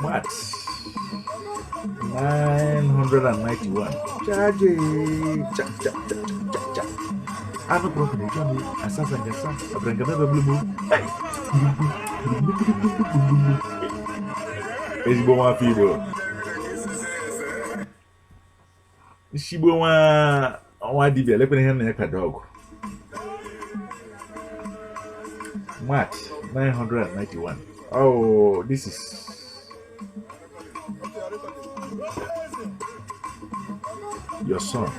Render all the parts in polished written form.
Maat 991. Ano pro kene jomi asasa ngasa abranga bebe blue. Ezigbo nwa afọ Igbo. Ishigbo nwa dibia lekwe ihe na ka dog. Maat 991. Oh, this is your son.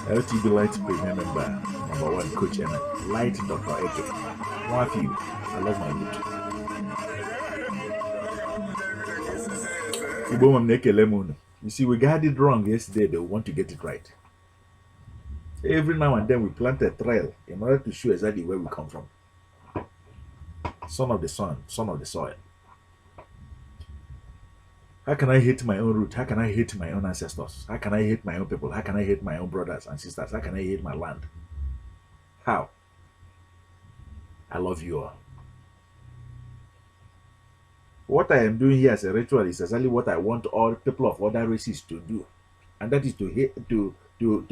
LTBLIGHT premium member #1 coachEmen. Light Dr. Eke. One of you. I love my root. You see, we got it wrong yesterday. They want to get it right. Every now and then we plant a trail in order to show exactly where we come from. Son of the sun, son of the soil. How can I hate my own root? How can I hate my own ancestors? How can I hate my own people? How can I hate my own brothers and sisters? How can I hate my land? How? I love you all. What I am doing here as a ritual is exactly what I want all people of other races to do. And that is to hate, to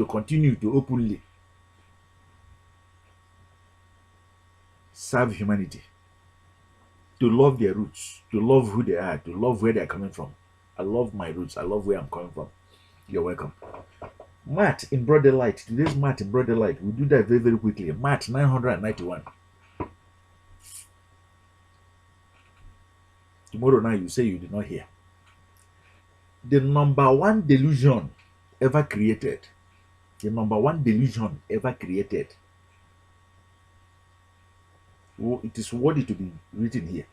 continue to openly serve humanity, to love their roots, to love who they are, to love where they are coming from. I love my roots. I love where I'm coming from. You're welcome. Maat in broad daylight. Today's Maat in broad daylight. We'll do that very, very quickly. Maat 991. Tomorrow night you say you did not hear. The number one delusion ever created. The number one delusion ever created. Oh, it is worthy to be written here.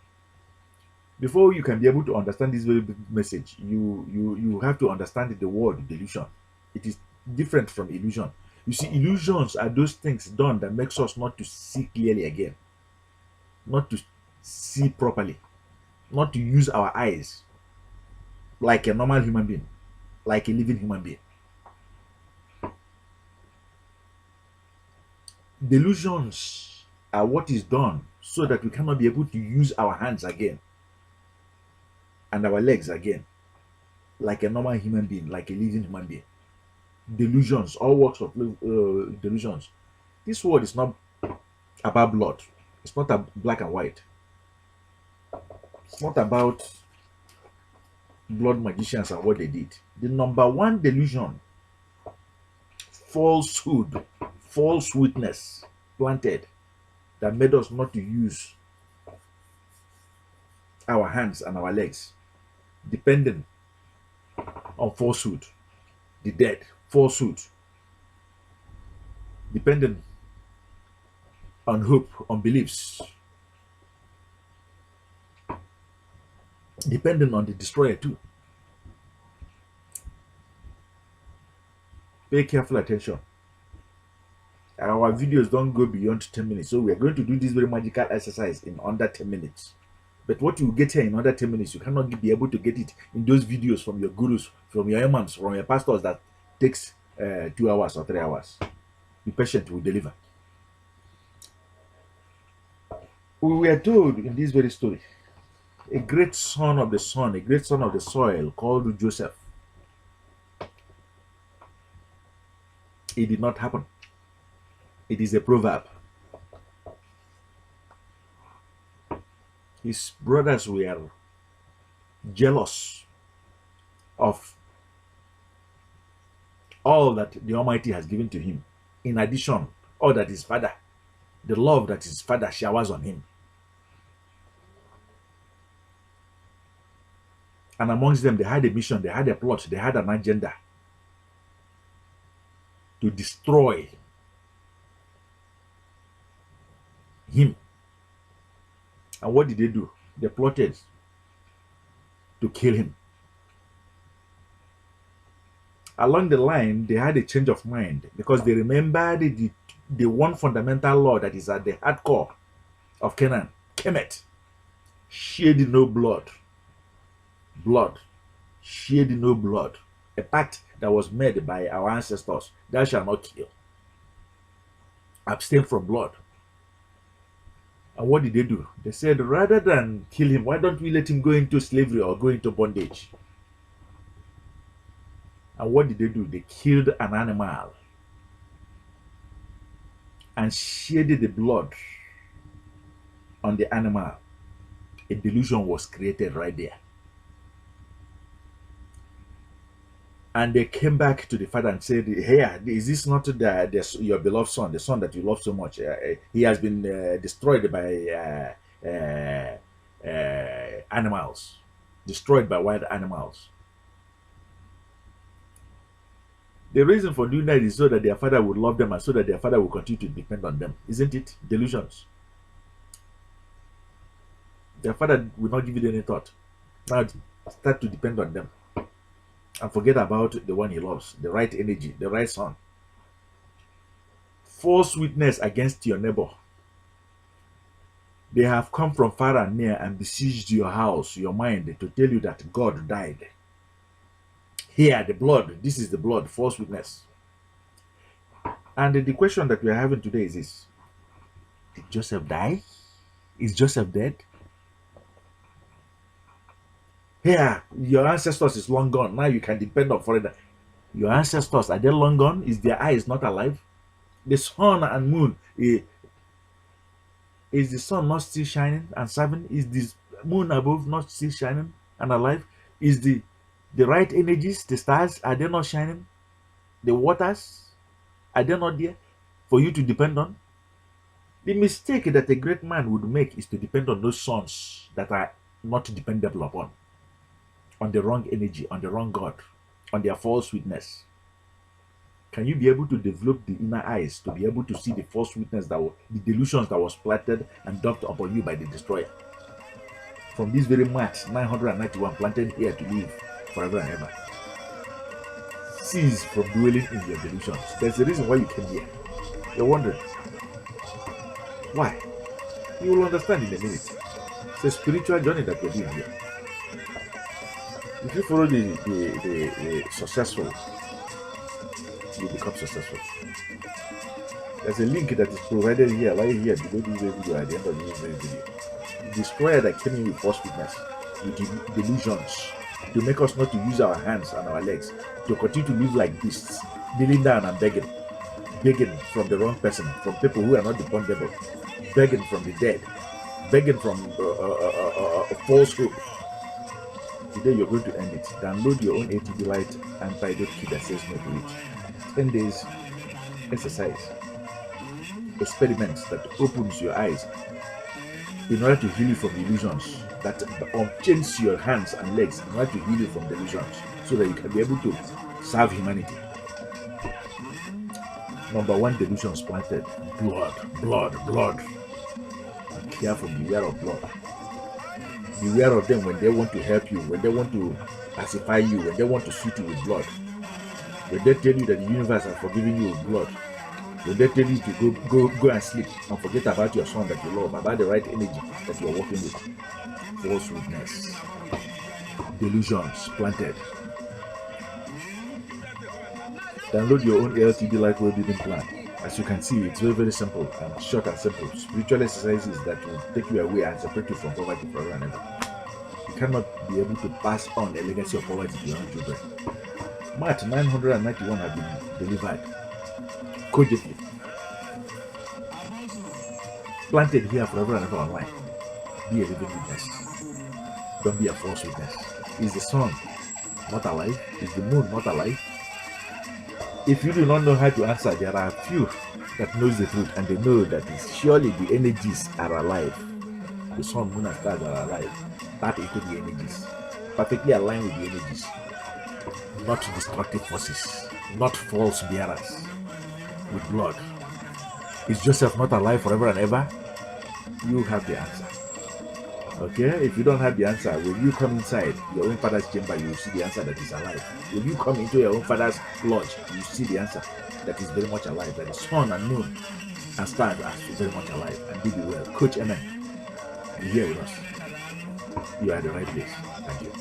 Before you can be able to understand this very big message, you have to understand the word delusion. It is different from illusion. You see, illusions are those things done that makes us not to see clearly again, not to see properly, not to use our eyes like a normal human being, like a living human being. Delusions are what is done so that we cannot be able to use our hands again and our legs again like a normal human being, like a living human being. Delusions, all works of delusions. This word is not about blood. It's not a black and white. It's not about blood magicians and what they did. The number one delusion, falsehood, false witness planted that made us not to use our hands and our legs, dependent on falsehood, the dead, falsehood, dependent on hope, on beliefs, dependent on the destroyer too. Pay careful attention. Our videos don't go beyond 10 minutes, so we are going to do this very magical exercise in under 10 minutes. But what you get here in under 10 minutes, you cannot be able to get it in those videos from your gurus, from your imams, from your pastors that takes 2 hours or 3 hours. Be patient, will deliver. We were told in this very story, a great son of the sun, a great son of the soil called Joseph. It did not happen. It is a proverb. His brothers were jealous of all that the Almighty has given to him. In addition, all that his father, the love that his father showers on him. And amongst them, they had a mission, they had a plot, they had an agenda to destroy him. And what did they do? They plotted to kill him. Along the line, they had a change of mind because they remembered the one fundamental law that is at the hardcore of Canaan, Kemet. shed no blood. Blood. Shed no blood. A pact that was made by our ancestors. Thou shalt not kill. Abstain from blood. And what did they do? They said, rather than kill him, why don't we let him go into slavery or go into bondage? And what did they do? They killed an animal and shed the blood on the animal. A delusion was created right there. And they came back to the father and said, hey, is this not your beloved son, the son that you love so much? He has been destroyed by animals, destroyed by wild animals. The reason for doing that is so that their father would love them and so that their father will continue to depend on them. Isn't it? Delusions. Their father will not give it any thought. Now start to depend on them and forget about the one he loves, the right energy, the right son. False witness against your neighbor. They have come from far and near and besieged your house, your mind, to tell you that God died. Here, the blood, this is the blood, false witness. And the question that we are having today is this: did Joseph die? Is Joseph dead? Here, your ancestors is long gone. Now you can depend on foreigner. Your ancestors, are they long gone? Is their eyes not alive? The sun and moon, is the sun not still shining and serving? Is the moon above not still shining and alive? Is the right energies, the stars, are they not shining? The waters, are they not there for you to depend on? The mistake that a great man would make is to depend on those sons that are not dependable upon, on the wrong energy, on the wrong God, on their false witness. Can you be able to develop the inner eyes to be able to see the false witness, the delusions that was planted and dumped upon you by the destroyer? From this very Maat 991 planted here to live forever and ever. Cease from dwelling in your delusions. There's a reason why you came here. You're wondering why. You will understand in a minute. It's a spiritual journey that we're doing here. If you follow the successful, you become successful. There's a link that is provided here, right here below this video at the end of this video. The destroyer that came in with false witness, with delusions, to make us not to use our hands and our legs, to continue to live like beasts, kneeling down and begging from the wrong person, from people who are not dependable, begging from the dead, begging from falsehood. Today you're going to end it. Download your own LTBLIGHT antidote kit that says no to it. 10 days exercise, experiments that opens your eyes in order to heal you from illusions, that unchains your hands and legs in order to heal you from delusions, so that you can be able to serve humanity. Number one, delusions planted: blood. Be careful, beware of blood. Beware of them when they want to help you, when they want to pacify you, when they want to shoot you with blood, when they tell you that the universe has forgiven you with blood, when they tell you to go and sleep and forget about your son that you love, about the right energy that you are working with. False witness, delusions planted. Download your own LTBLIGHT world building plan. As you can see, it's very, very simple and short and simple. Spiritual exercises that will take you away and separate you from poverty forever and ever. You cannot be able to pass on a legacy of poverty to your own children. Maat 991 have been delivered cogently, planted here forever and ever online. Be a living witness. Don't be a false witness. Is the sun not alive? Is the moon not alive? If you do not know how to answer, there are a few that knows the truth, and they know that surely the energies are alive. The sun, moon, and stars are alive. Tap into the energies, perfectly aligned with the energies. Not destructive forces, not false bearers with blood. Is Joseph not alive forever and ever? You have the answer. Okay, if you don't have the answer, when you come inside your own father's chamber, you will see the answer that is alive. When you come into your own father's lodge, you see the answer that is very much alive, that the sun and moon and stars are very much alive. And do be well. Coach Amen, be here with us. you are at the right place. Thank you.